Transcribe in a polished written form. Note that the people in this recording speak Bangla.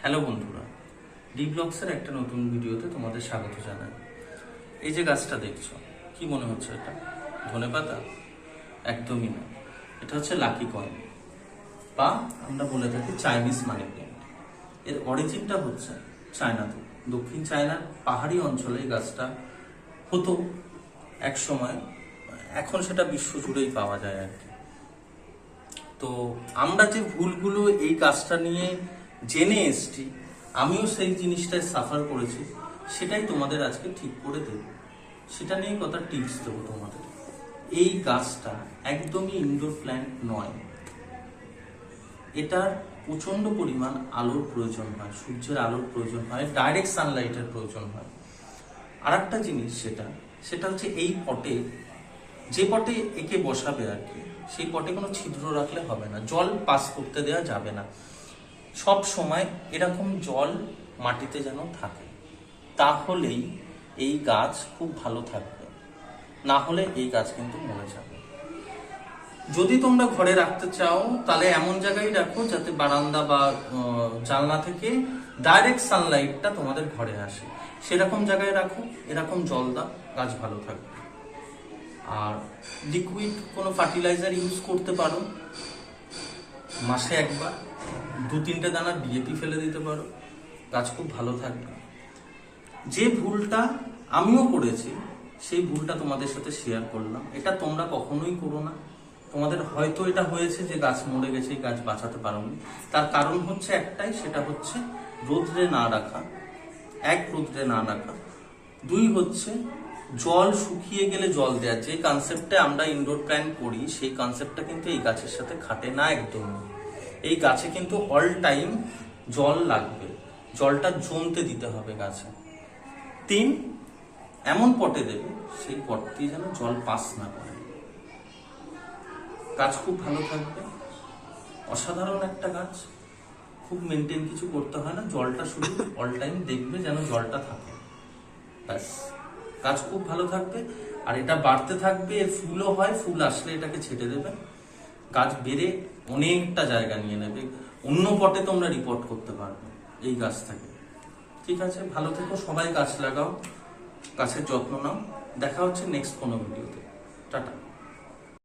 হ্যালো বন্ধুরা, ডি ব্লগসের একটা নতুন ভিডিওতে তোমাদের স্বাগত জানাই। এই যে গাছটা দেখছো, কি মনে হচ্ছে এটা? ধনেপাতা? একদমই না, এটা হচ্ছে লাকি কয়েন বা আমরা বলে থাকি চাইনিজ মানি প্ল্যান্ট। এর অরিজিনটা হচ্ছে চায়নাতে, দক্ষিণ চায়নার পাহাড়ি অঞ্চলে এই গাছটা হতো এক সময়। এখন সেটা বিশ্ব জুড়েই পাওয়া যায় আর কি। তো আমরা যে ভুলগুলো এই গাছটা নিয়ে জেনে এসছি, আমিও সেই জিনিসটায় সাফার করেছি, সেটাই তোমাদের আজকে ঠিক করে দেব। সেটা নিয়ে কথা টিপস দেবো তোমাদের। এই গাছটা একদমই ইনডোর প্ল্যান্ট নয়, এটার প্রচন্ড পরিমাণ আলোর প্রয়োজন হয়, সূর্যের আলোর প্রয়োজন হয়, ডাইরেক্ট সানলাইটের প্রয়োজন হয়। আর একটা জিনিস সেটা হচ্ছে এই পটে, যে পটে একে বসাবে আর কি, সেই পটে কোনো ছিদ্র রাখলে হবে না, জল পাস করতে দেওয়া যাবে না। সব সময় এরকম জল মাটিতে যেন থাকে, তাহলেই এই গাছ খুব ভালো থাকবে, না হলে এই গাছ কিন্তু মরে যাবে। যদি তোমরা ঘরে রাখতে চাও তাহলে এমন জায়গায় রাখো যাতে বারান্দা বা জানলা থেকে ডাইরেক্ট সানলাইটটা তোমাদের ঘরে আসে, সেরকম জায়গায় রাখো, এরকম জল দাও, গাছ ভালো থাকবে। আর লিকুইড কোনো ফার্টিলাইজার ইউজ করতে পারো, মাসে একবার 2-3টে দানা ডিএপি ফেলে দিতে পারো, গাছ খুব ভালো থাকবে। যে ভুলটা আমিও করেছি সেই ভুলটা তোমাদের সাথে শেয়ার করলাম, এটা তোমরা কখনোই করো না। তোমাদের হয়তো এটা হয়েছে যে গাছ মরে গেছে, গাছ বাঁচাতে পারোনি, তার কারণ হচ্ছে একটাই, সেটা হচ্ছে রোদ্রে না রাখা। রোদ্রে না রাখা। 2 হচ্ছে জল শুকিয়ে গেলে জল দেওয়া। যে কনসেপ্টে আমরা ইনডোর প্ল্যান্ট করি সেই কনসেপ্টটা কিন্তু এই গাছের সাথে খাটে না একদম। এই গাছে কিন্তু অল টাইম জল লাগবে, জলটা জমতে দিতে হবে গাছে। 3, এমন পটে দেবে সেই পটটি যেন জল পাস না করে, গাছ খুব ভালো থাকবে। অসাধারণ একটা গাছ, খুব মেনটেন কিছু করতে হয় না, জলটা শুধু অল টাইম দেখবে যেন জলটা থাকে, ব্যাস গাছ খুব ভালো থাকবে। আর এটা বাড়তে থাকবে, এর ফুলও হয়, ফুল আসলে এটাকে ছেটে দেবে, গাছ বেড়ে অনেকটা জায়গা নিয়ে নেবে, অন্য পটে তোমরা রিপোর্ট করতে পারবে এই গাছ থেকে। ঠিক আছে, ভালো থেকো, সবাই গাছ লাগাও, গাছের যত্ন নাও। দেখা হচ্ছে নেক্সট কোনো ভিডিওতে। টাটা।